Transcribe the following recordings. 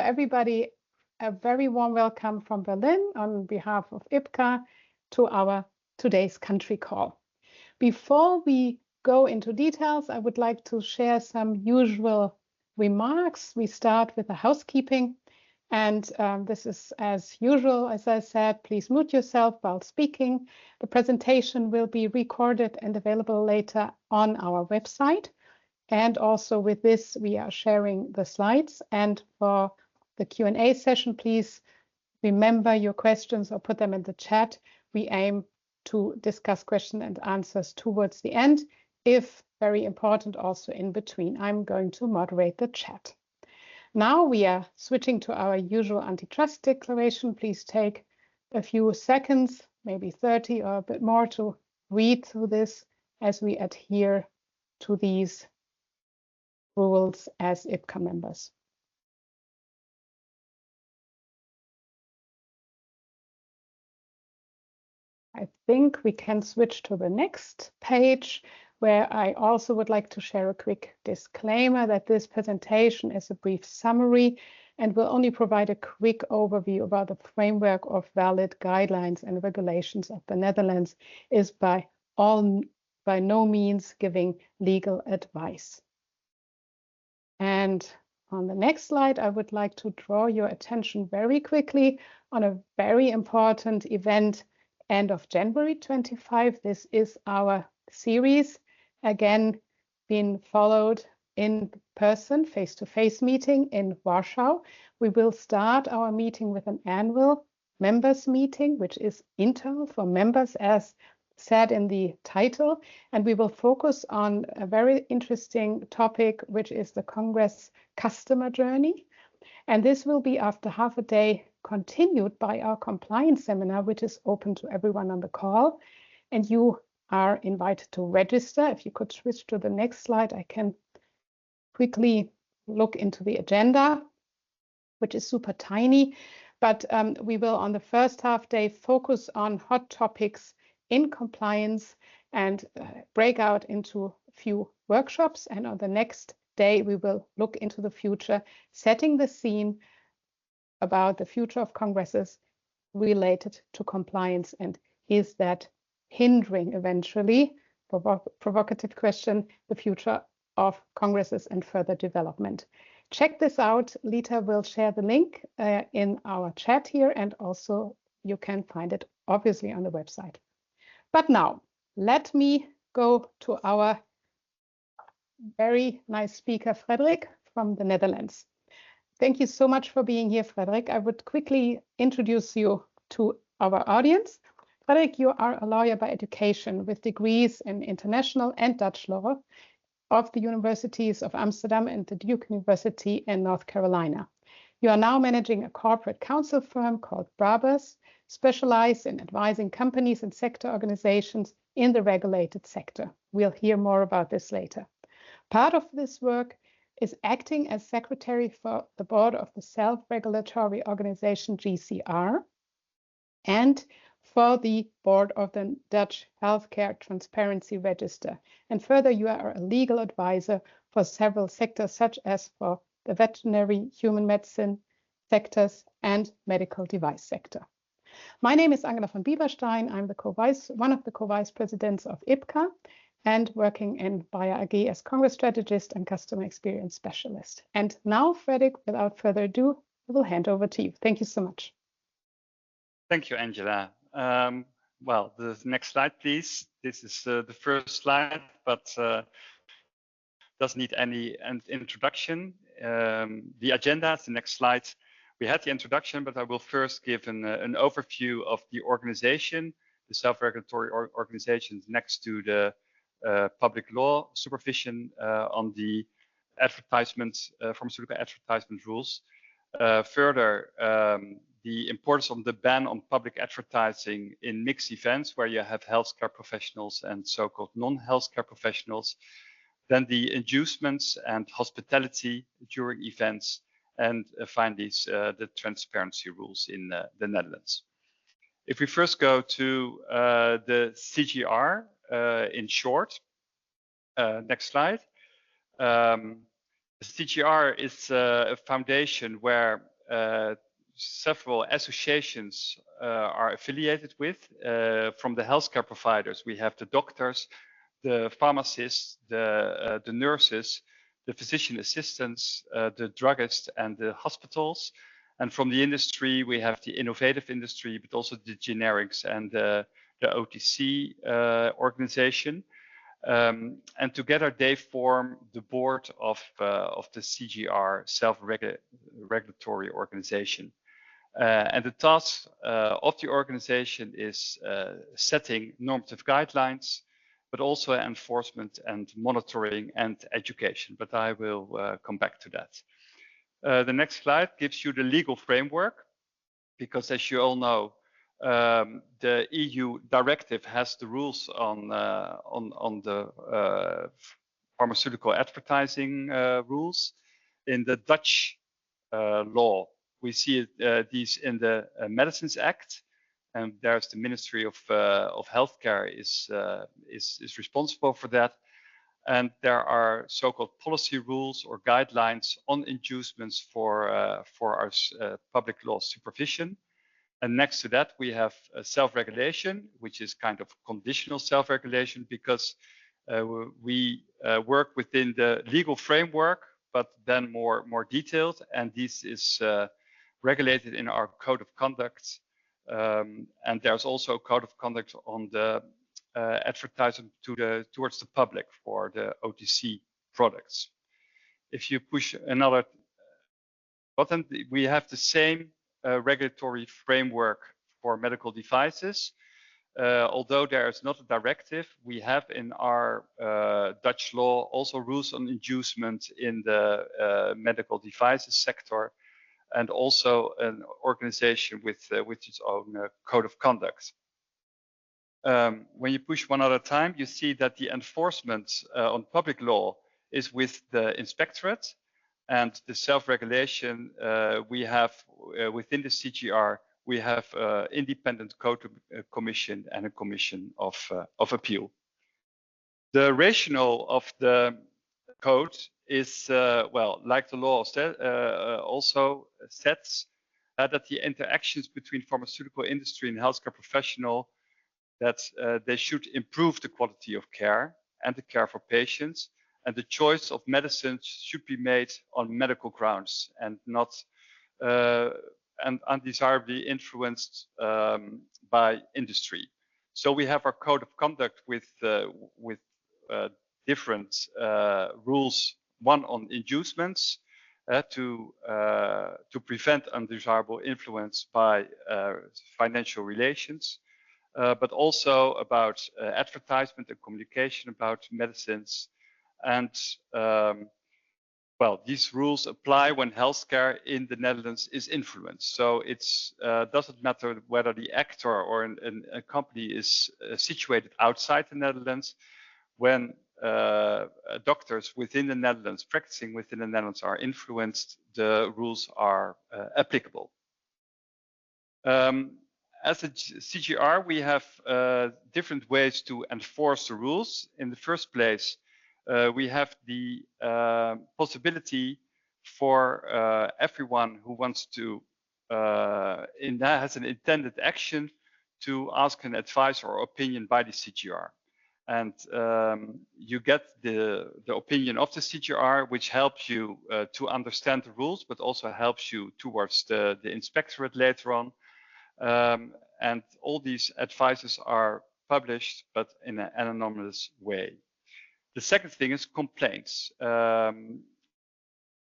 everybody, a very warm welcome from Berlin on behalf of IPCAA to our today's country call. Before we go into details, I would like to share some usual remarks. We start with the housekeeping, and this is as usual. As I said, please mute yourself while speaking. The presentation will be recorded and available later on our website. And also with this, we are sharing the slides. And for the Q&A session, please remember your questions or put them in the chat. We aim to discuss questions and answers towards the end, if very important, also in between. I'm going to moderate the chat. Now we are switching to our usual antitrust declaration. Please take a few seconds, maybe 30 or a bit more, to read through this as we adhere to these rules as IPCAA members. I think we can switch to the next page, where I also would like to share a quick disclaimer that this presentation is a brief summary and will only provide a quick overview about the framework of valid guidelines and regulations of the Netherlands, is by no means giving legal advice. And on the next slide, I would like to draw your attention very quickly on a very important event end of January 25. This is our series, again, being followed in person, face-to-face meeting in Warsaw. We will start our meeting with an annual members meeting, which is internal for members, as said in the title. And we will focus on a very interesting topic, which is the Congress customer journey. And this will be, after half a day, continued by our compliance seminar, which is open to everyone on the call. And you are invited to register. If you could switch to the next slide, I can quickly look into the agenda, which is super tiny. But we will, on the first half day, focus on hot topics in compliance and break out into a few workshops. And on the next day, we will look into the future, setting the scene about the future of congresses related to compliance, and is that hindering eventually, provocative question, the future of congresses and further development. Check this out. Lita will share the link in our chat here, and also you can find it obviously on the website. But now let me go to our very nice speaker, Frederik from the Netherlands. Thank you so much for being here, Frederik. I would quickly introduce you to our audience. Frederik, you are a lawyer by education with degrees in international and Dutch law of the Universities of Amsterdam and the Duke University in North Carolina. You are now managing a corporate counsel firm called Brabus, specialized in advising companies and sector organizations in the regulated sector. We'll hear more about this later. Part of this work is acting as secretary for the board of the self-regulatory organization GCR and for the board of the Dutch Healthcare Transparency Register. And further, you are a legal advisor for several sectors, such as for the veterinary, human medicine sectors and medical device sector. My name is Angela von Bieberstein. I'm one of the co-vice presidents of IPCAA, and working in Bayer AG as Congress strategist and customer experience specialist. And now, Frederik, without further ado, I will hand over to you. Thank you so much. Thank you, Angela. Well, the next slide, please. This is the first slide, but doesn't need any introduction. The agenda is the next slide. We had the introduction, but I will first give an overview of the organization, the self-regulatory organizations next to the public law supervision on the pharmaceutical advertisement rules. Further, the importance of the ban on public advertising in mixed events where you have healthcare professionals and so-called non-healthcare professionals. Then the inducements and hospitality during events, and finally the transparency rules in the Netherlands. If we first go to the CGR, in short, next slide. The CGR is a foundation where several associations are affiliated with. From the healthcare providers, we have the doctors, the pharmacists, the nurses, the physician assistants, the druggists, and the hospitals. And from the industry, we have the innovative industry, but also the generics and the OTC organization. And together they form the board of the CGR, self-regulatory organization. And the task of the organization is setting normative guidelines, but also enforcement and monitoring and education. But I will come back to that. The next slide gives you the legal framework, because as you all know, the EU directive has the rules on the pharmaceutical advertising rules. In the Dutch law, we see these in the Medicines Act, and there's the Ministry of Healthcare is responsible for that. And there are so-called policy rules or guidelines on inducements for our public law supervision. And next to that, we have self-regulation, which is kind of conditional self-regulation, because we work within the legal framework, but then more detailed. And this is regulated in our code of conduct. And there's also a code of conduct on the advertising towards the public for the OTC products. If you push another button, we have the same regulatory framework for medical devices. Although there is not a directive, we have in our Dutch law also rules on inducement in the medical devices sector, and also an organization with its own code of conduct. When you push one other time, you see that the enforcement on public law is with the inspectorate, and the self-regulation we have within the CGR, we have independent code commission and a commission of appeal. The rationale of the code is, well, like the law also sets that the interactions between pharmaceutical industry and healthcare professional, that they should improve the quality of care and the care for patients, and the choice of medicines should be made on medical grounds and not and undesirably influenced by industry. So we have our code of conduct with different rules. One on inducements to prevent undesirable influence by financial relations, but also about advertisement and communication about medicines. And well, these rules apply when healthcare in the Netherlands is influenced. So it's doesn't matter whether the actor or a company is situated outside the Netherlands. When doctors within the Netherlands, practicing within the Netherlands, are influenced, the rules are applicable. As a CGR, we have different ways to enforce the rules. In the first place, we have the possibility for everyone who wants to, has an intended action, to ask an advice or opinion by the CGR. And you get the opinion of the CGR, which helps you to understand the rules, but also helps you towards the inspectorate later on. And all these advices are published, but in an anonymous way. The second thing is complaints.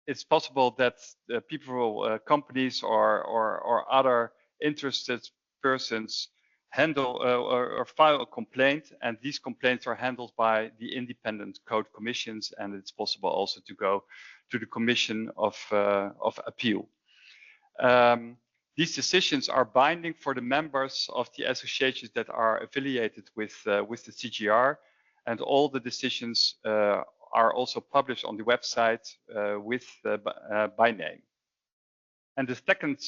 It's possible that people, companies or other interested persons handle or file a complaint, and these complaints are handled by the independent code commissions, and it's possible also to go to the commission of appeal. These decisions are binding for the members of the associations that are affiliated with the CGR, and all the decisions are also published on the website by name. And the second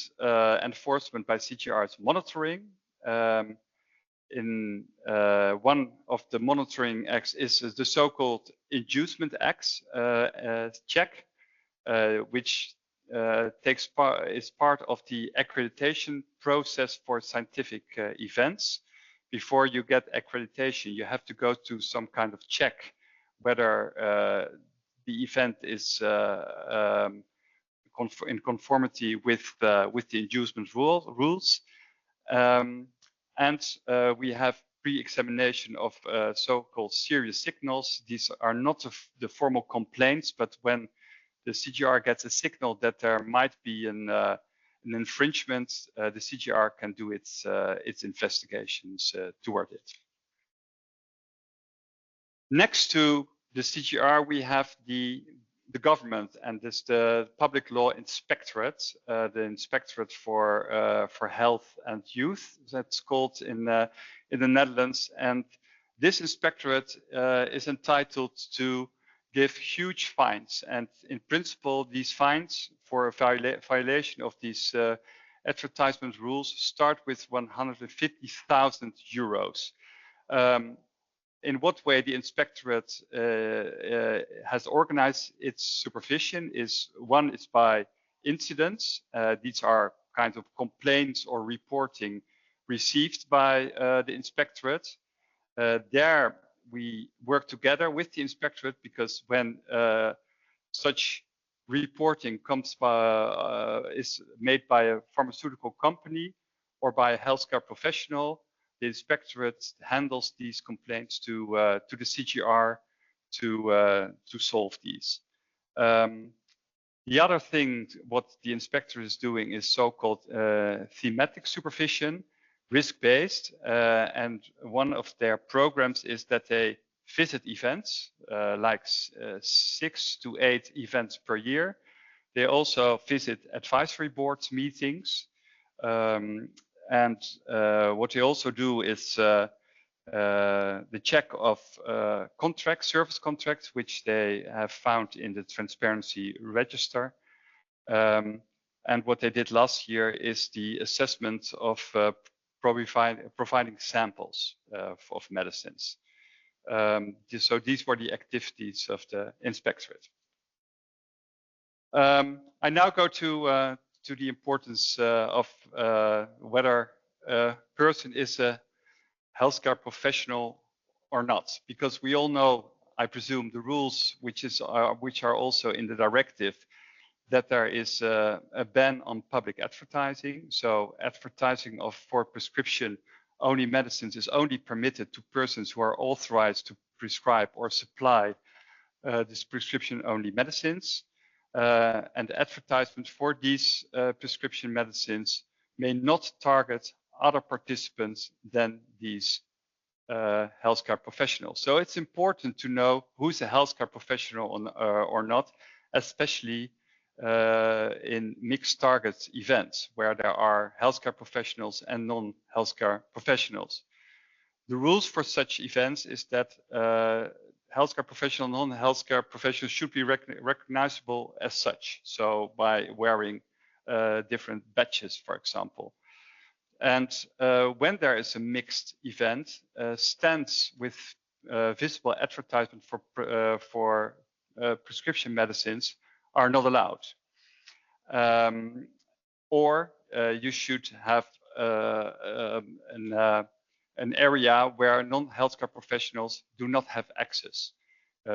enforcement by CGR is monitoring. In one of the monitoring acts is the so-called inducement acts check, which is part of the accreditation process for scientific events. Before you get accreditation, you have to go to some kind of check whether the event is in conformity with the inducement rules. And we have pre-examination of so-called serious signals. These are not the formal complaints, but when the CGR gets a signal that there might be an infringement, the CGR can do its investigations toward it. Next to the CGR, we have the government, and this the Public Law Inspectorate, the Inspectorate for Health and Youth, that's called in the Netherlands. And this inspectorate is entitled to give huge fines, and in principle, these fines for a violation of these advertisement rules start with 150,000 euros. In what way the inspectorate has organized its supervision is, one is by incidents. These are kinds of complaints or reporting received by the inspectorate. There we work together with the inspectorate, because when such reporting comes is made by a pharmaceutical company or by a healthcare professional, the inspectorate handles these complaints to the CGR to solve these. The other thing what the inspector is doing is so-called thematic supervision, risk-based, and one of their programs is that they visit events, like 6 to 8 events per year. They also visit advisory boards meetings, and what they also do is the check of service contracts, which they have found in the transparency register. And what they did last year is the assessment of providing samples of medicines. So these were the activities of the inspectorate. I now go to the importance of whether a person is a healthcare professional or not, because we all know, I presume, the rules which are also in the directive, that there is a ban on public advertising. So advertising for prescription only medicines is only permitted to persons who are authorized to prescribe or supply these prescription only medicines. And advertisements for these prescription medicines may not target other participants than these healthcare professionals. So it's important to know who's a healthcare professional or not, especially in mixed target events where there are healthcare professionals and non-healthcare professionals. The rules for such events is that healthcare professional, non-healthcare professionals should be recognizable as such. So by wearing different badges, for example. And when there is a mixed event, stands with visible advertisement for prescription medicines are not allowed. Or you should have an area where non-healthcare professionals do not have access,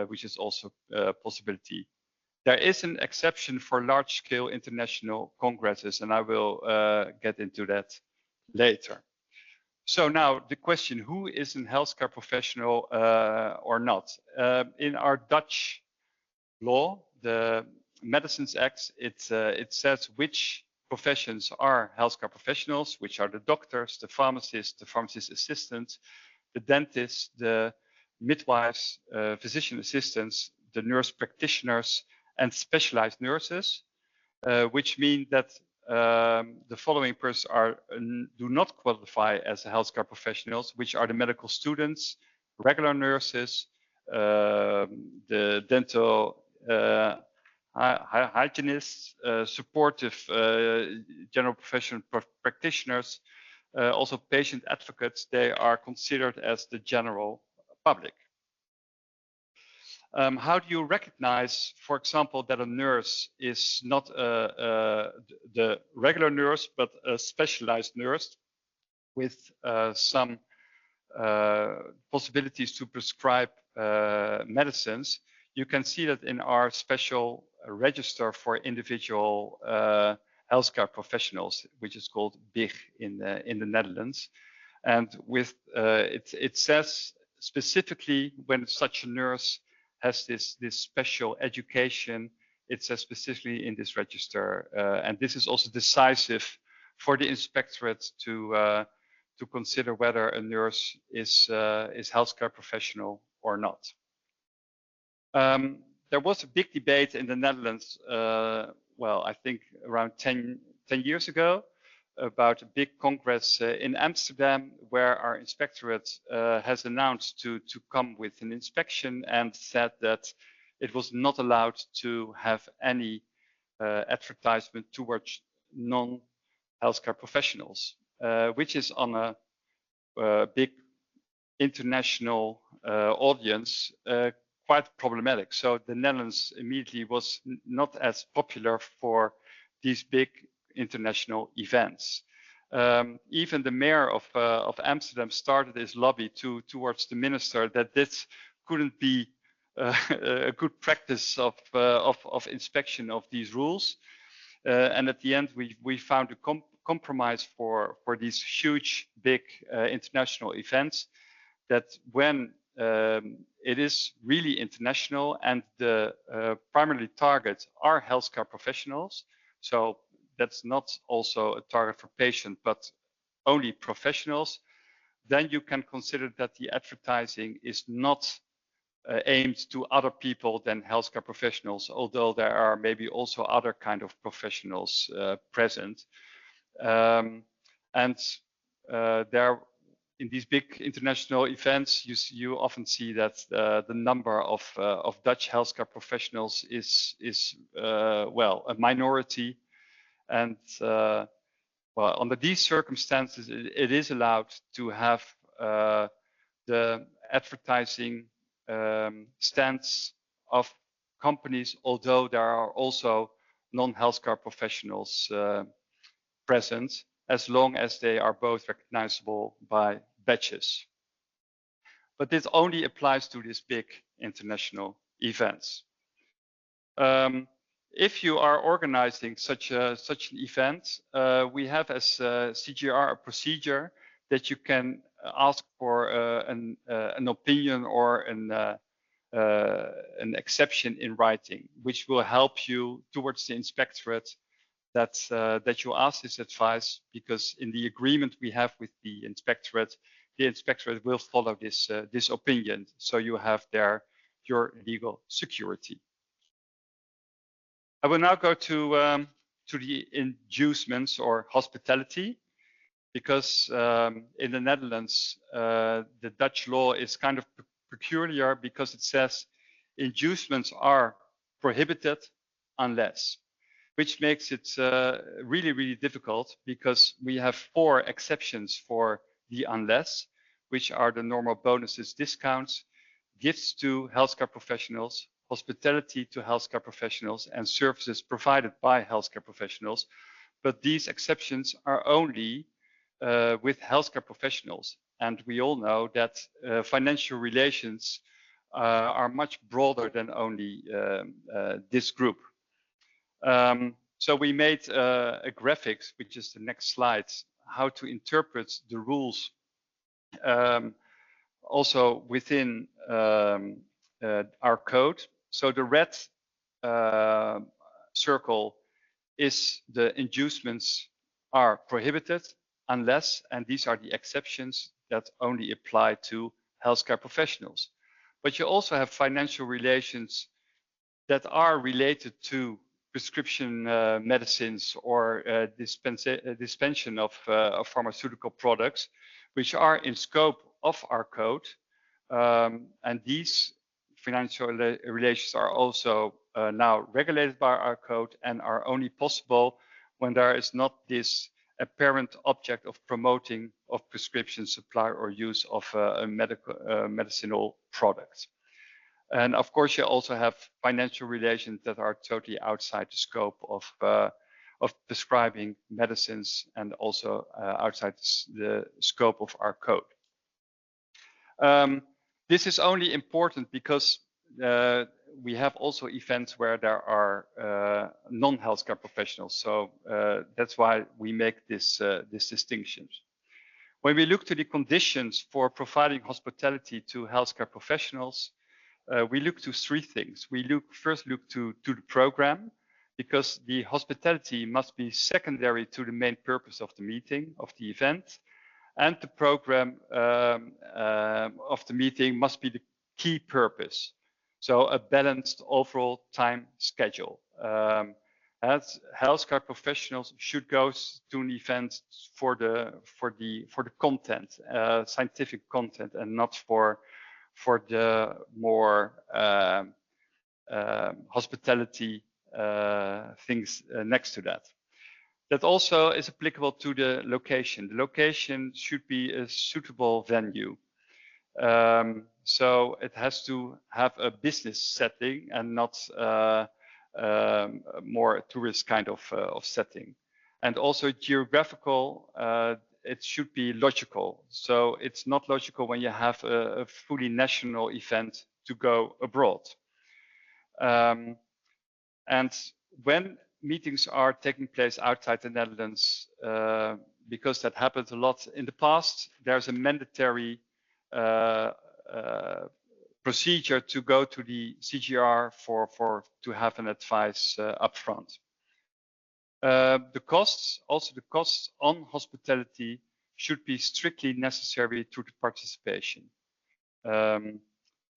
which is also a possibility. There is an exception for large-scale international congresses, and I will get into that later. So now the question, who is a healthcare professional or not? In our Dutch law, the Medicines Act, it says which professions are healthcare professionals, which are the doctors, the pharmacist assistants, the dentists, the midwives, physician assistants, the nurse practitioners, and specialized nurses, which mean that the following persons do not qualify as healthcare professionals, which are the medical students, regular nurses, the dental hygienists, supportive general professional practitioners, also patient advocates. They are considered as the general public. How do you recognize, for example, that a nurse is not the regular nurse, but a specialized nurse with some possibilities to prescribe medicines? You can see that in our special register for individual healthcare professionals, which is called BIG in the Netherlands. And with it says specifically when such a nurse has this special education, it says specifically in this register, and this is also decisive for the inspectorate to consider whether a nurse is healthcare professional or not. There was a big debate in the Netherlands, well, I think around 10 years ago, about a big congress in Amsterdam, where our inspectorate has announced to come with an inspection and said that it was not allowed to have any advertisement towards non-healthcare professionals, which is on a big international audience quite problematic. So the Netherlands immediately was not as popular for these big international events. Even the mayor of Amsterdam started his lobby towards the minister that this couldn't be a good practice of inspection of these rules. And at the end, we found a compromise for these huge, big international events, that when it is really international and the primarily target are healthcare professionals, so that's not also a target for patients, but only professionals, then you can consider that the advertising is not aimed to other people than healthcare professionals, although there are maybe also other kind of professionals present. And there, in these big international events, you often see that the number of Dutch healthcare professionals is well, a minority. And well, under these circumstances, it is allowed to have the advertising stands of companies, although there are also non-healthcare professionals present, as long as they are both recognizable by badges. But this only applies to these big international events. If you are organizing such an event, we have as CGR a procedure that you can ask for an opinion or an exception in writing, which will help you towards the inspectorate that you ask this advice, because in the agreement we have with the inspectorate will follow this opinion, so you have there your legal security. I will now go to the inducements or hospitality, because in the Netherlands the Dutch law is kind of peculiar, because it says inducements are prohibited unless, which makes it really, really difficult, because we have 4 exceptions for the unless, which are the normal bonuses, discounts, gifts to healthcare professionals, hospitality to healthcare professionals, and services provided by healthcare professionals. But these exceptions are only with healthcare professionals. And we all know that financial relations are much broader than only this group. So we made a graphics, which is the next slide, how to interpret the rules also within our code. So the red circle is the inducements are prohibited unless, and these are the exceptions that only apply to healthcare professionals. But you also have financial relations that are related to prescription medicines or dispensation of pharmaceutical products, which are in scope of our code. And these financial relations are also now regulated by our code and are only possible when there is not this apparent object of promoting of prescription supply or use of a medicinal product. And of course, you also have financial relations that are totally outside the scope of prescribing medicines, and also outside the scope of our code. This is only important because we have also events where there are non-healthcare professionals. So that's why we make this distinction. When we look to the conditions for providing hospitality to healthcare professionals, we look to three things. We first look to the program, because the hospitality must be secondary to the main purpose of the meeting, of the event. And the program of the meeting must be the key purpose. So a balanced overall time schedule. As healthcare professionals should go to an event for the content, scientific content, and not for the more hospitality things next to that. That also is applicable to the location. The location should be a suitable venue. So it has to have a business setting and not more tourist kind of setting. And also geographical, it should be logical. So it's not logical when you have a fully national event to go abroad. And when meetings are taking place outside the Netherlands, because that happened a lot in the past, there's a mandatory procedure to go to the CGR to have an advice upfront. The costs on hospitality should be strictly necessary to the participation.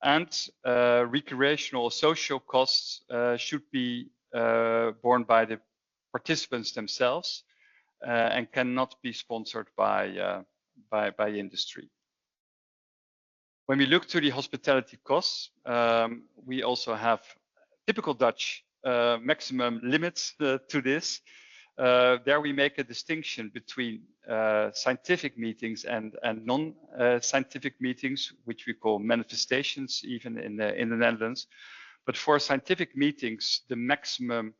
And recreational or social costs should be borne by the participants themselves and cannot be sponsored by industry. When we look to the hospitality costs, we also have typical Dutch maximum limits to this. There we make a distinction between scientific meetings and non-scientific meetings, which we call manifestations, even in the Netherlands. But for scientific meetings, the maximum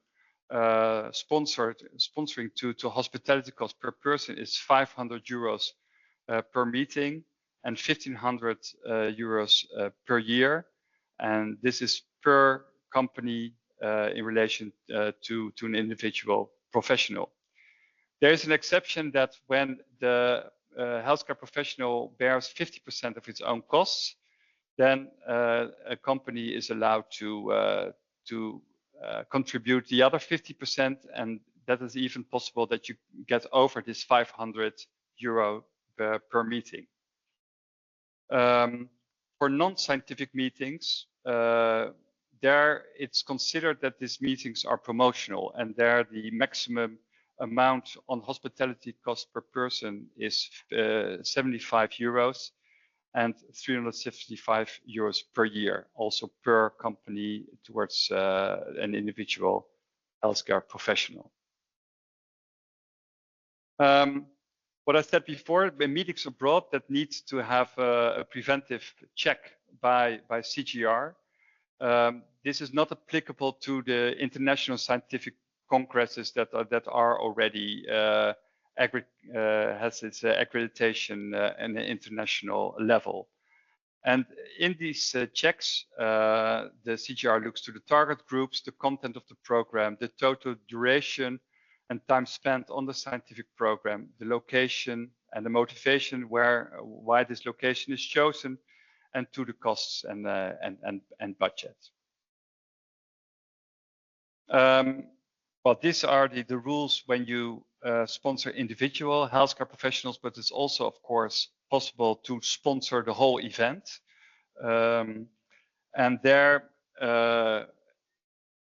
sponsoring to hospitality cost per person is 500 euros per meeting and 1,500 euros per year. And this is per company in relation to an individual professional. There is an exception that when the healthcare professional bears 50% of its own costs, then a company is allowed to contribute the other 50%, and that is even possible that you get over this 500 euro per meeting. For non-scientific meetings, there it's considered that these meetings are promotional, and there the maximum amount on hospitality cost per person is 75 euros and 375 euros per year, also per company towards an individual healthcare professional. What I said before, the meetings abroad that need to have a preventive check by CGR. This is not applicable to the international scientific congresses that are already has its accreditation at an international level. And in these checks, the CGR looks to the target groups, the content of the program, the total duration and time spent on the scientific program, the location and the motivation why this location is chosen, and to the costs and budget. Well, these are the rules when you sponsor individual healthcare professionals, but it's also, of course, possible to sponsor the whole event. And there,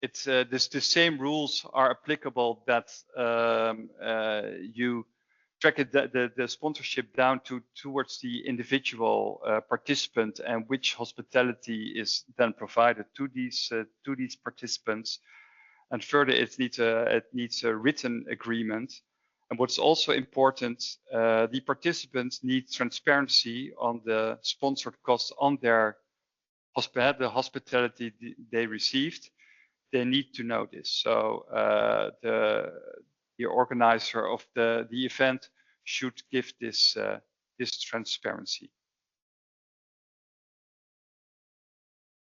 the same rules are applicable that you track the sponsorship down towards the individual participant, and which hospitality is then provided to these participants. And further, it needs a written agreement. And what's also important, the participants need transparency on the sponsored costs on their the hospitality they received, they need to know this. So the organizer of the event should give this this transparency.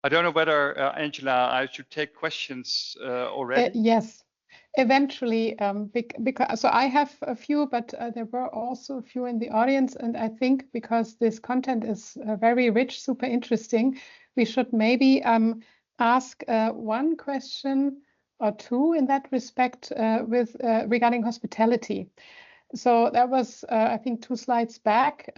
I don't know whether Angela, I should take questions already. Yes, eventually, because so I have a few, but there were also a few in the audience, and I think because this content is very rich, super interesting, we should maybe ask one question or two in that respect with regarding hospitality. So that was, I think, 2 slides back.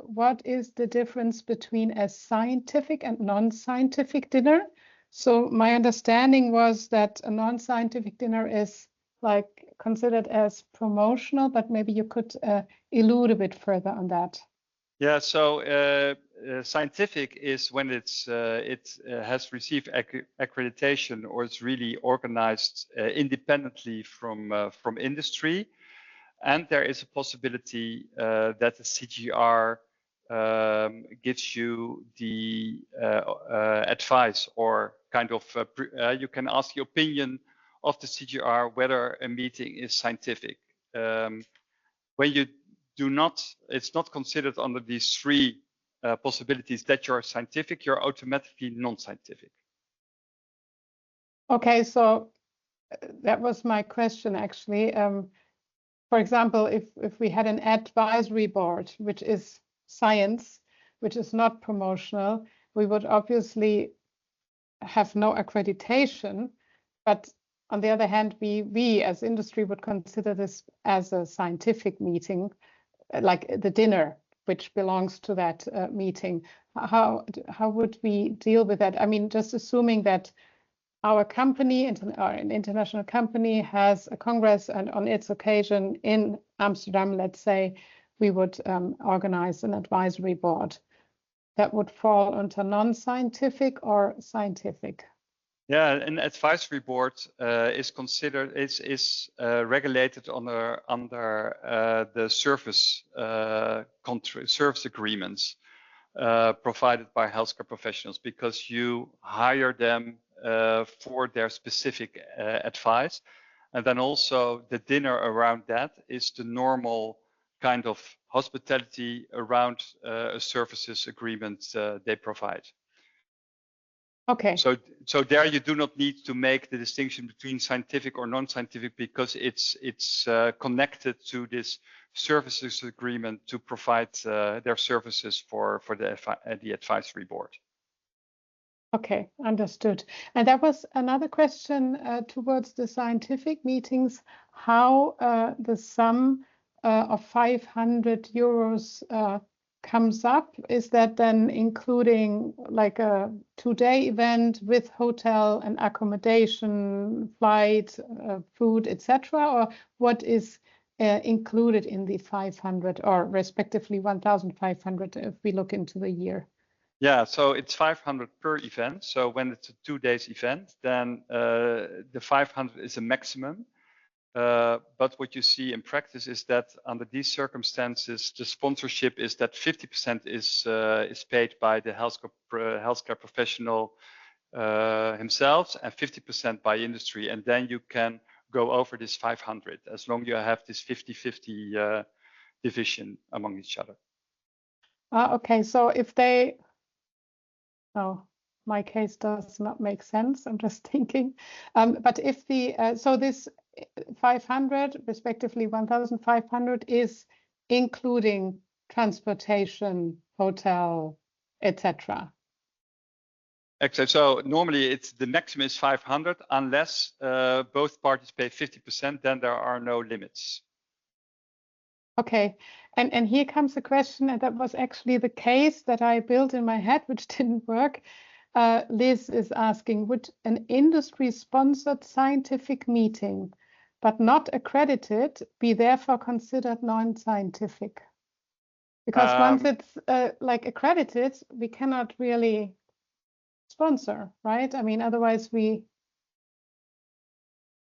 What is the difference between a scientific and non-scientific dinner? So my understanding was that a non-scientific dinner is like considered as promotional, but maybe you could elude a bit further on that. Yeah, so scientific is when it has received accreditation or it's really organized independently from industry. And there is a possibility that the CGR gives you the advice or kind of, you can ask the opinion of the CGR whether a meeting is scientific. When you do not, it's not considered under these 3 possibilities that you're scientific, you're automatically non-scientific. Okay, so that was my question actually. For example, if we had an advisory board, which is science, which is not promotional, we would obviously have no accreditation. But on the other hand, we as industry would consider this as a scientific meeting, like the dinner, which belongs to that meeting. How would we deal with that? I mean, just assuming that our company, an international company, has a congress, and on its occasion in Amsterdam, let's say, we would organize an advisory board. That would fall under non-scientific or scientific? Yeah, an advisory board is considered regulated under the service service agreements provided by healthcare professionals, because you hire them for their specific advice. And then also the dinner around that is the normal kind of hospitality around a services agreement they provide. Okay. So there you do not need to make the distinction between scientific or non-scientific, because it's connected to this services agreement to provide their services for the advisory board. Okay, understood. And that was another question towards the scientific meetings, how the sum of 500 euros comes up. Is that then including like a 2-day event with hotel and accommodation, flight, food, etc., or what is included in the 500 or respectively 1,500 if we look into the year? Yeah, so it's 500 per event. So when it's a 2 days event, then the 500 is a maximum. But what you see in practice is that under these circumstances, the sponsorship is that 50% is paid by the healthcare professional himself and 50% by industry. And then you can go over this 500 as long as you have this 50-50 division among each other. Okay, so if they... Oh, my case does not make sense. I'm just thinking. But if the so this 500, respectively 1,500, is including transportation, hotel, etc. Exactly. So normally it's the maximum is 500 unless both parties pay 50%. Then there are no limits. Okay, and here comes a question, and that was actually the case that I built in my head, which didn't work. Liz is asking, would an industry-sponsored scientific meeting, but not accredited, be therefore considered non-scientific? Because once it's like accredited, we cannot really sponsor, right? I mean, otherwise we...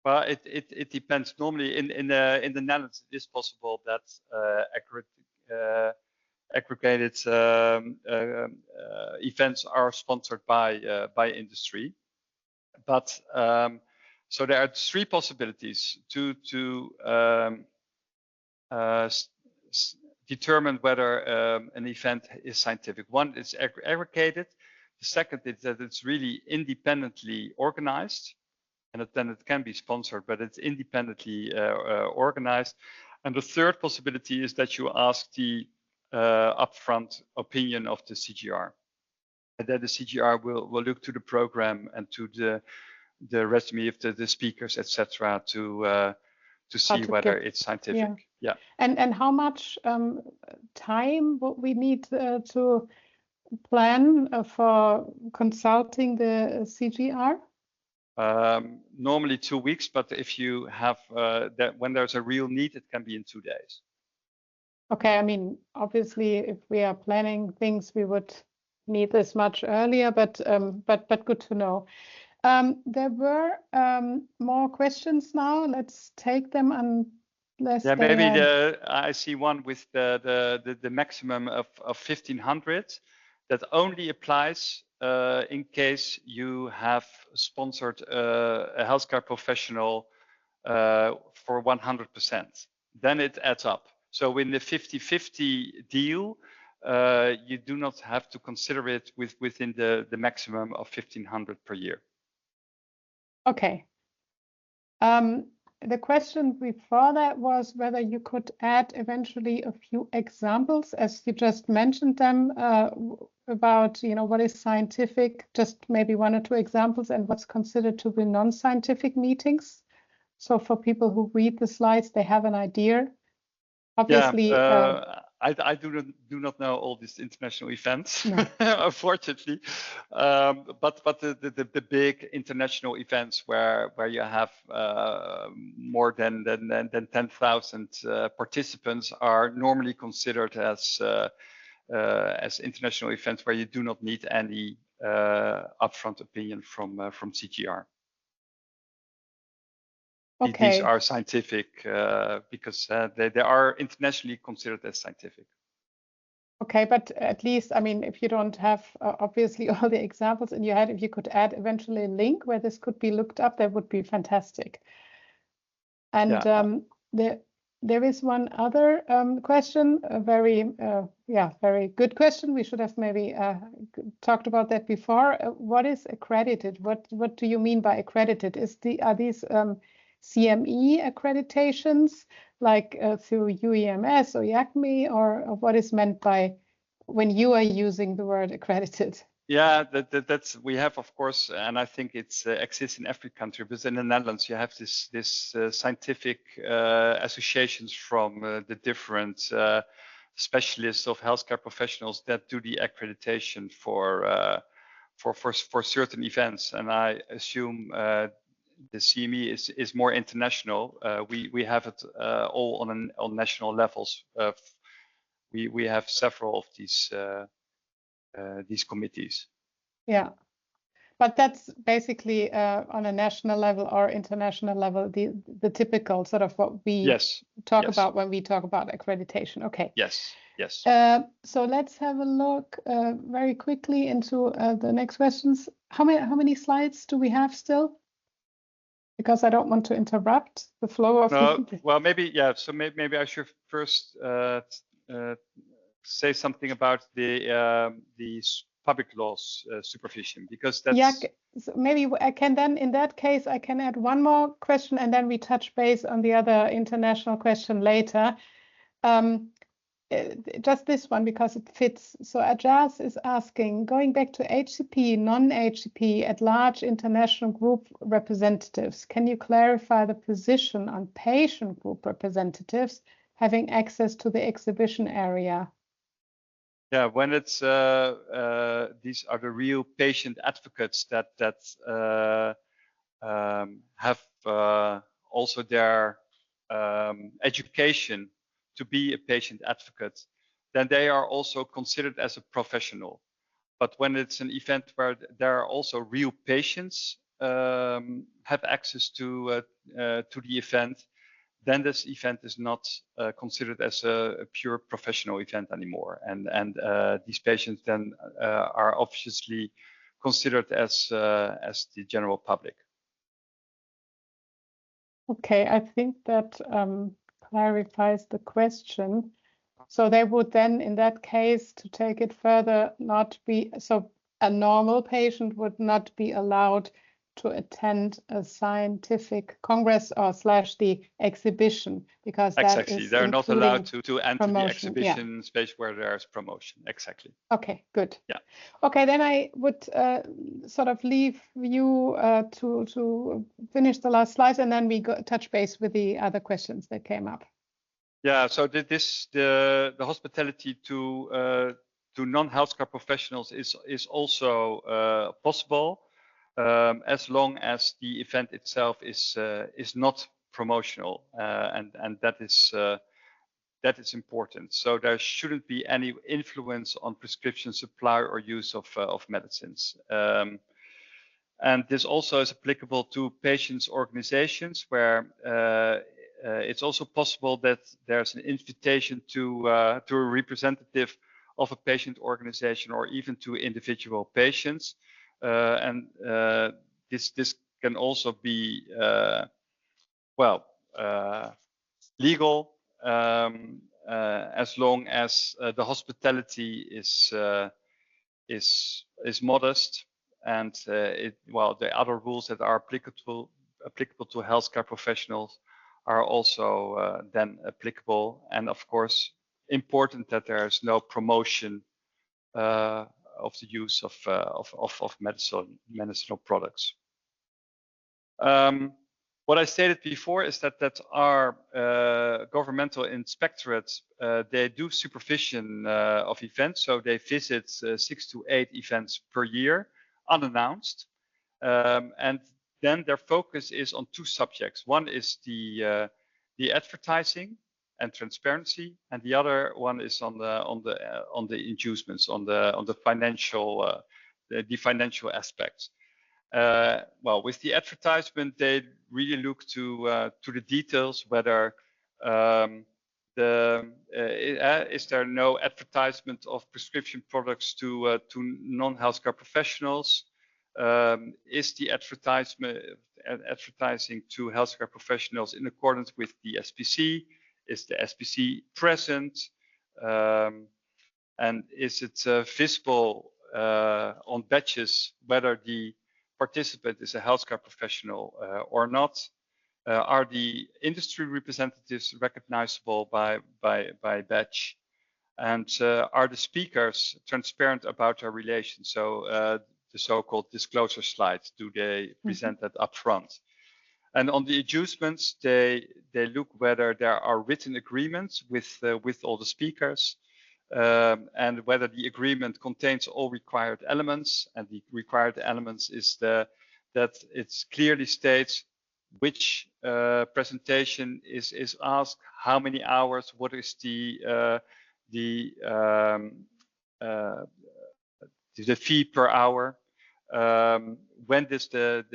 Well, it depends. Normally in the Netherlands, it is possible that aggregated events are sponsored by industry. But so there are three possibilities to determine whether an event is scientific. One is aggregated. The second is that it's really independently organized, and then it can be sponsored, but it's independently organized. And the third possibility is that you ask the upfront opinion of the CGR. And then the CGR will look to the program and to the resume of the speakers, etc., to see whether it's scientific. Yeah. And how much time would we need to plan for consulting the CGR? Normally 2 weeks, but if you have that, when there's a real need, it can be in 2 days. Okay, I mean, obviously, if we are planning things, we would need this much earlier, but good to know. There were more questions now. Let's take them unless maybe I see one with the maximum of 1,500 that only applies in case you have sponsored a healthcare professional for 100%. Then it adds up. So in the 50-50 deal, you do not have to consider it within the maximum of 1,500 per year. Okay. The question before that was whether you could add eventually a few examples, as you just mentioned them, about what is scientific, just maybe 1 or 2 examples, and what's considered to be non-scientific meetings. So for people who read the slides, they have an idea. Obviously, I do not know all these international events, no. Unfortunately. But the big international events where you have more than 10,000 participants are normally considered as international events where you do not need any upfront opinion from CGR. Okay. These are scientific because they are internationally considered as scientific. Okay, but at least, I mean, if you don't have obviously all the examples in your head, if you could add eventually a link where this could be looked up, that would be fantastic. And there is one other question, a very good question. We should have maybe talked about that before. What is accredited? What do you mean by accredited? Are these CME accreditations, like through UEMS or IACME, or what is meant by when you are using the word accredited? Yeah, that's we have, of course, and I think it's exists in every country. But in the Netherlands, you have this scientific associations from the different specialists of healthcare professionals that do the accreditation for certain events, and I assume the CME is more international. We have it all on national levels. We have several of these committees. Yeah, but that's basically on a national level or international level, the typical sort of what we talk about when we talk about accreditation. Okay. Yes. So let's have a look very quickly into the next questions. How many slides do we have still? Because I don't want to interrupt the flow of. Well, maybe So maybe I should first say something about the public laws supervision, because that's so maybe I can then, in that case, I can add one more question and then we touch base on the other international question later. Just this one because it fits. So Ajaz is asking, going back to HCP, non-HCP at large international group representatives, can you clarify the position on patient group representatives having access to the exhibition area? Yeah, when it's these are the real patient advocates that have also their education to be a patient advocate, then they are also considered as a professional. But when it's an event where there are also real patients have access to the event, then this event is not considered as a pure professional event anymore, and these patients then are obviously considered as the general public. Okay, I think that clarifies the question. So they would then, in that case, to take it further, not be, so a normal patient would not be allowed to attend a scientific congress or / the exhibition, because that exactly. is They're not allowed to enter promotion. the exhibition space where there's promotion. Exactly. Okay, good. Yeah. Okay, then I would sort of leave you to finish the last slide, and then we touch base with the other questions that came up. Yeah. So the hospitality to non-healthcare professionals is also possible, as long as the event itself is not promotional, and that is important. So there shouldn't be any influence on prescription supply or use of medicines. And this also is applicable to patients' organizations, where it's also possible that there's an invitation to a representative of a patient organization or even to individual patients. And this can also be, legal, as long as the hospitality is modest, and the other rules that are applicable to healthcare professionals are also then applicable. And of course, important that there is no promotion of the use of medicinal products. What I stated before is that our governmental inspectorates, they do supervision of events, so they visit 6 to 8 events per year, unannounced, and then their focus is on 2 subjects. One is the advertising and transparency, and the other one is on the inducements, on the financial aspects. With the advertisement, they really look to the details, whether is there no advertisement of prescription products to non-healthcare professionals? Is the advertising to healthcare professionals in accordance with the SPC? Is the SPC present? And is it visible on badges whether the participant is a healthcare professional or not? Are the industry representatives recognizable by badge? And are the speakers transparent about their relations? So the so-called disclosure slides, do they present that up front? And on the adjustments, they look whether there are written agreements with all the speakers, and whether the agreement contains all required elements. And the required elements is that it clearly states which presentation is asked, how many hours, what is the fee per hour, when does the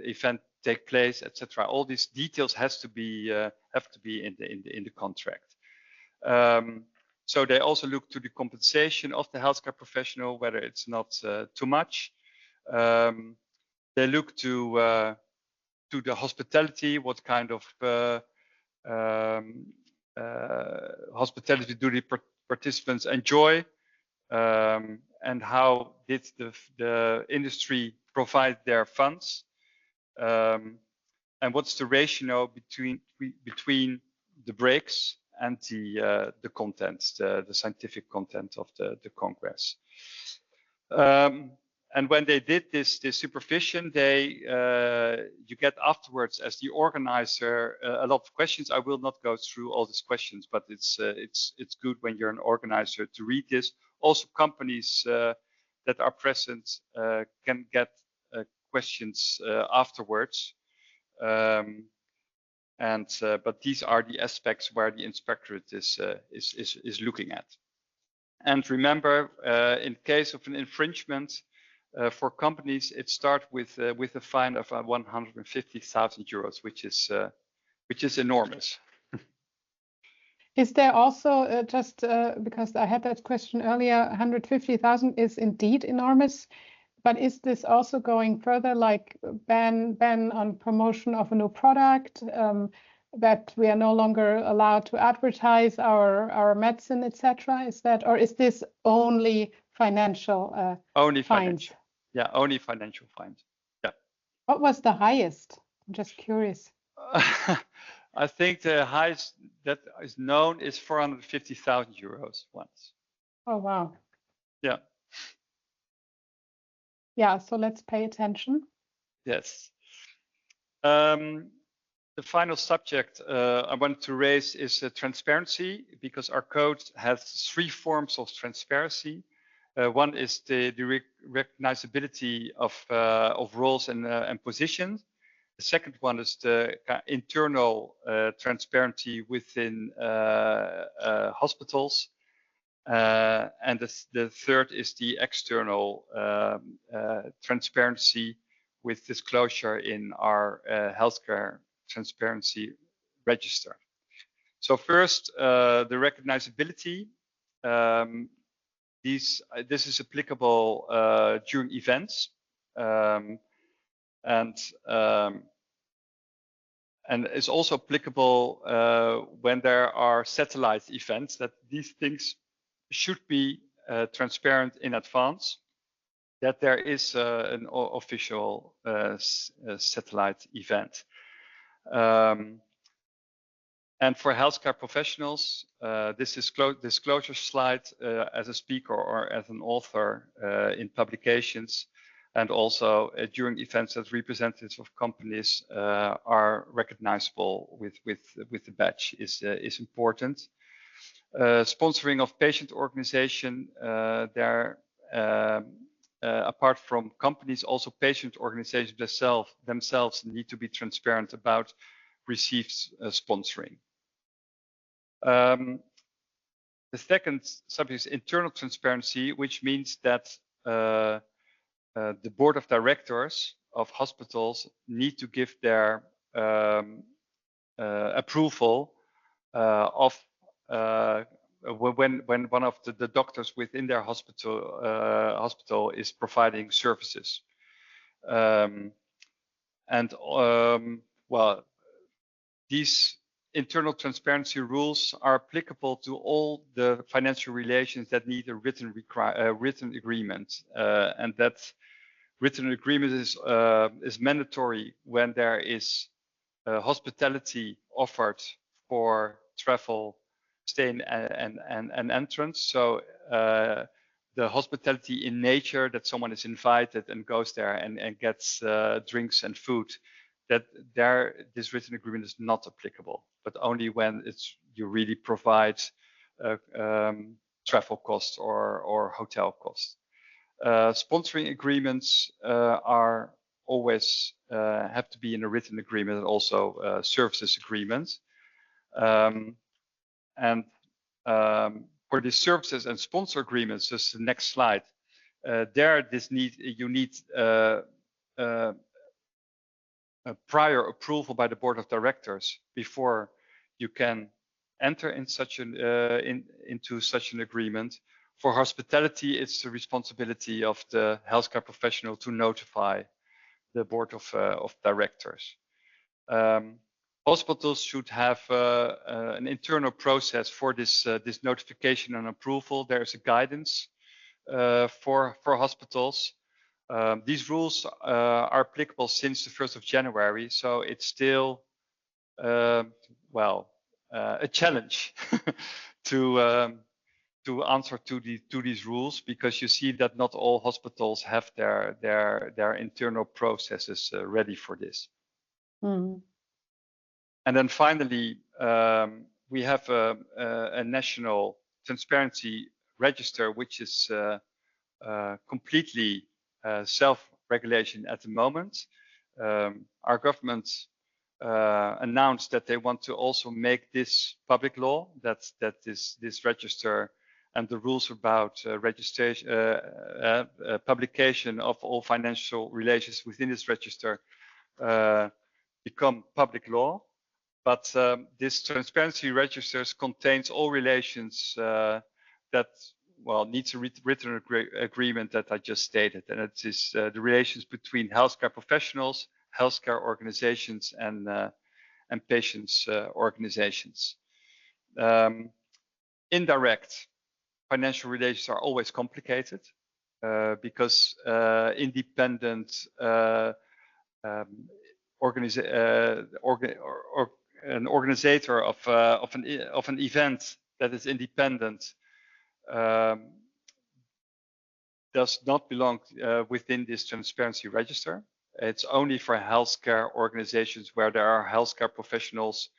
event take place, etc. All these details have to be in the contract. So they also look to the compensation of the healthcare professional, whether it's not too much. They look to the hospitality, what kind of hospitality do the participants enjoy, and how did the industry provide their funds, and what's the ratio between the breaks and the content, the scientific content of the Congress. And when they did this supervision, you get afterwards, as the organizer, a lot of questions. I will not go through all these questions, but it's good when you're an organizer to read this. Also, companies that are present can get questions afterwards. But these are the aspects where the inspectorate is looking at. And remember, in case of an infringement, for companies, it starts with a fine of 150,000 euros, which is enormous. Is there also just because I had that question earlier, 150,000 is indeed enormous, but is this also going further, like ban on promotion of a new product, that we are no longer allowed to advertise our medicine, etc.? Is that, or is this only financial only fines? Financial. Yeah, only financial fines. Yeah. What was the highest? I'm just curious. I think the highest that is known is 450,000 euros once. Oh, wow. Yeah. Yeah, so let's pay attention. Yes. The final subject I want to raise is transparency, because our code has 3 forms of transparency. One is the recognizability of roles and positions. The second one is the internal transparency within hospitals. And the third is the external transparency with disclosure in our healthcare transparency register. So first, the recognizability. This is applicable during events, and is also applicable when there are satellite events, that these things should be transparent in advance, that there is an official satellite event. And for healthcare professionals, this disclosure slide as a speaker or as an author in publications, and also during events that representatives of companies are recognizable with the badge is important. Sponsoring of patient organization, apart from companies, also patient organizations themselves need to be transparent about received sponsoring. The second subject is internal transparency, which means that the board of directors of hospitals need to give their approval of when one of the doctors within their hospital is providing services. Well, these internal transparency rules are applicable to all the financial relations that need a written agreement, and that written agreement is mandatory when there is hospitality offered for travel, stay, and entrance. So the hospitality in nature, that someone is invited and goes there and gets drinks and food, that this written agreement is not applicable, but only when you really provide travel costs or hotel costs. Sponsoring agreements are always have to be in a written agreement, and also services agreements. For the services and sponsor agreements, just the next slide, you need a prior approval by the board of directors before you can enter in into such an agreement. For hospitality, it's the responsibility of the healthcare professional to notify the board of directors. Hospitals should have an internal process for this notification and approval. There's a guidance for hospitals. These rules are applicable since the 1st of January, so it's still a challenge to answer to these rules, because you see that not all hospitals have their internal processes ready for this. Mm. And then finally, we have a national transparency register, which is completely self-regulation at the moment. Our government announced that they want to also make this public law, that this register and the rules about registration, publication of all financial relations within this register become public law. but this transparency registers contains all relations that needs a written agreement that I just stated, and it is the relations between healthcare professionals, healthcare organizations, and patients' organizations. Indirect financial relations are always complicated because independent an organizer of an event that is independent does not belong within this transparency register. It's only for healthcare organizations where there are healthcare professionals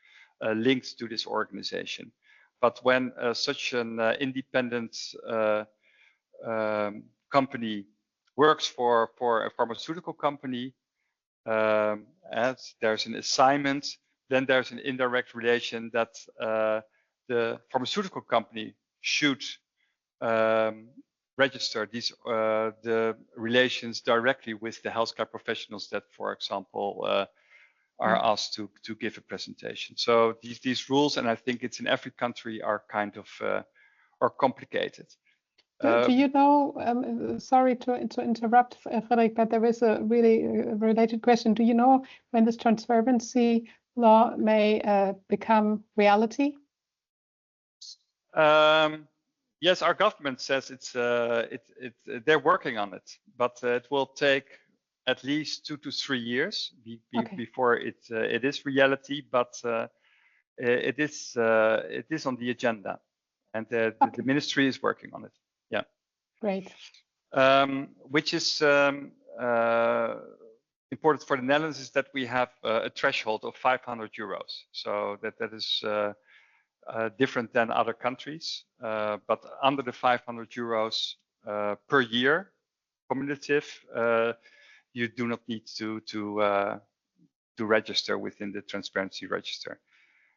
linked to this organization. But when such an independent company works for a pharmaceutical company, as there's an assignment, then there's an indirect relation that the pharmaceutical company should register these the relations directly with the healthcare professionals that, for example, are asked to give a presentation. So these rules, and I think it's in every country, are kind of are complicated. Do you know, sorry to interrupt, Frederik, but there is a really related question. Do you know when this transparency law may become reality? Yes, our government says they're working on it, but it will take at least 2 to 3 years before it is reality. But it is on the agenda, and the ministry is working on it. Yeah. Great. Which is important for the Netherlands is that we have a threshold of 500 euros. So that is different than other countries, but under the 500 euros per year, cumulative, you do not need to register within the transparency register.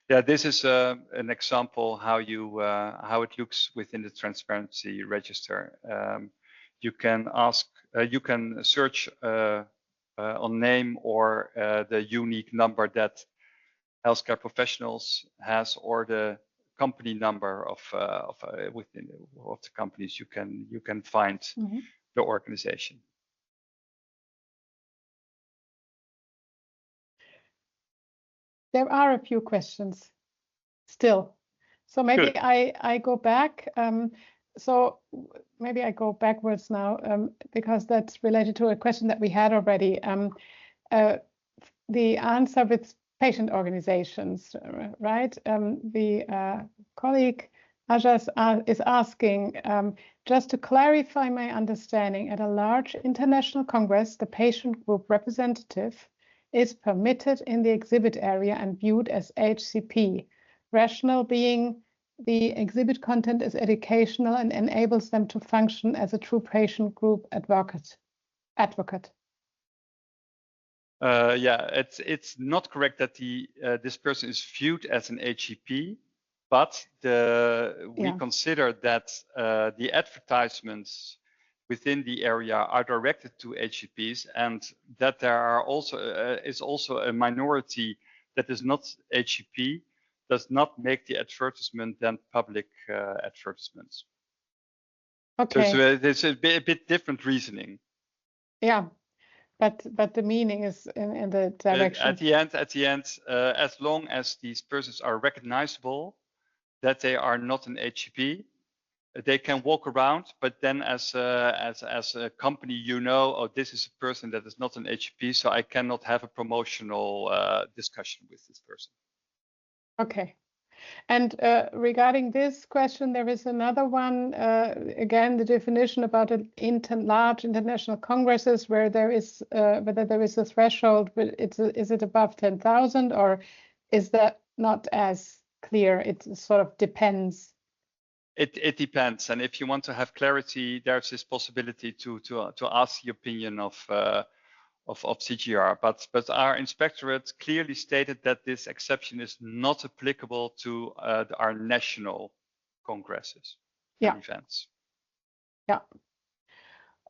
Yeah, this is an example how it looks within the transparency register. You can search on name or the unique number that healthcare professionals has, or the company number of within the companies. You can find the organization. There are a few questions still, so maybe Good. I go back. So maybe I go backwards now because that's related to a question that we had already. The answer with patient organizations, right? The colleague Ajas is asking, just to clarify my understanding, at a large international congress, the patient group representative is permitted in the exhibit area and viewed as HCP, rationale being the exhibit content is educational and enables them to function as a true patient group advocate. Yeah, it's not correct that this person is viewed as an HCP, but we consider that the advertisements within the area are directed to HCPs, and that there are also is also a minority that is not HCP, does not make the advertisement then public advertisements. Okay. So there's a bit different reasoning. Yeah. But the meaning is in the direction. At the end, as long as these persons are recognizable, that they are not an HCP, they can walk around. But then, as a company, you know, oh, this is a person that is not an HCP, so I cannot have a promotional discussion with this person. Okay. And regarding this question, there is another one. Again, the definition about large international congresses, where there is whether there is a threshold, but is it above 10,000, or is that not as clear? It sort of depends. It depends, and if you want to have clarity, there's this possibility to ask the opinion of CGR, but our inspectorate clearly stated that this exception is not applicable to our national congresses and events. Yeah.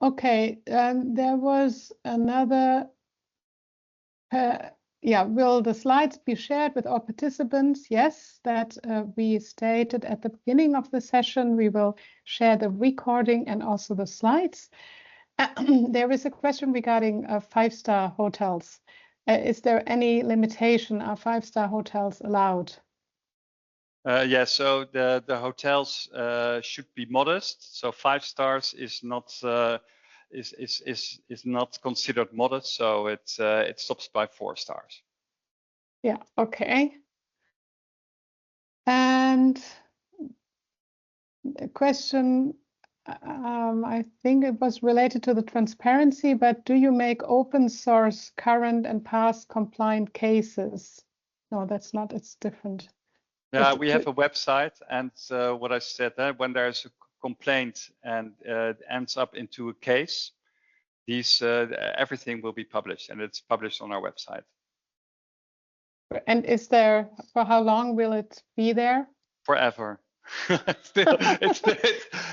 Okay. There was another yeah, will the slides be shared with all participants? Yes, that we stated at the beginning of the session. We will share the recording and also the slides. There is a question regarding 5-star hotels. Is there any limitation? Are 5-star hotels allowed? Yeah, so the hotels should be modest. So 5 stars is not not considered modest. So it stops by 4 stars. Yeah. Okay. And a question. I think it was related to the transparency, but do you make open source current and past compliant cases? No, that's not. It's different. Yeah, we have a website, and what I said, when there's a complaint and it ends up into a case, everything will be published, and it's published on our website. And is there, for how long will it be there? Forever.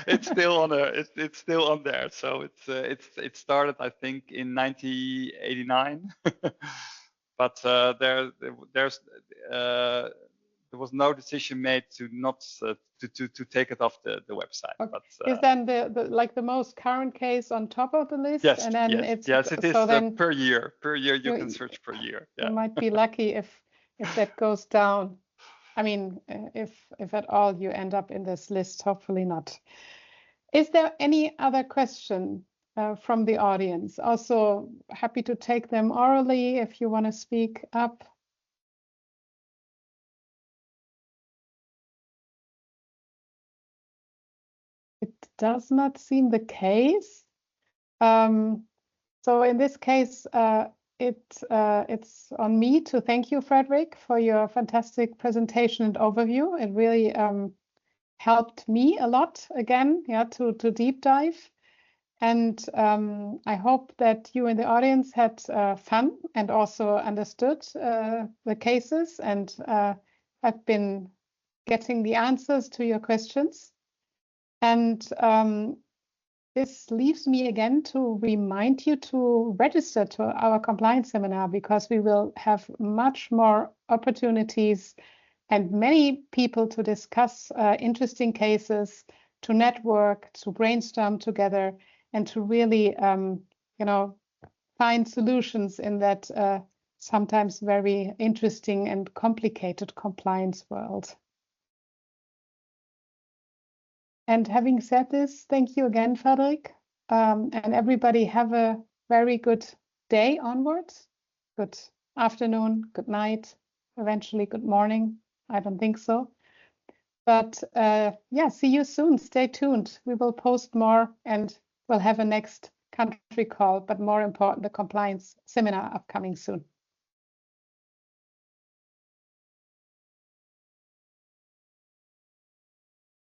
it's still on there. So it started, I think, in 1989, but there was no decision made to not to take it off the website. Okay. But is then the most current case on top of the list? Yes, and then yes, it is. So then per year you can search per year. Yeah. You might be lucky if that goes down. I mean, if at all you end up in this list, hopefully not. Is there any other question from the audience? Also happy to take them orally if you want to speak up. It does not seem the case. So in this case, it's on me to thank you, Frederik, for your fantastic presentation and overview. It really helped me a lot again, yeah, to deep dive. And I hope that you in the audience had fun and also understood the cases and have been getting the answers to your questions. And this leaves me again to remind you to register to our compliance seminar, because we will have much more opportunities and many people to discuss interesting cases, to network, to brainstorm together, and to really, find solutions in that sometimes very interesting and complicated compliance world. And having said this, thank you again, Frederik. And everybody have a very good day onwards. Good afternoon, good night, eventually good morning. I don't think so. But yeah, see you soon. Stay tuned. We will post more and we'll have a next country call, but more important, the compliance seminar upcoming soon.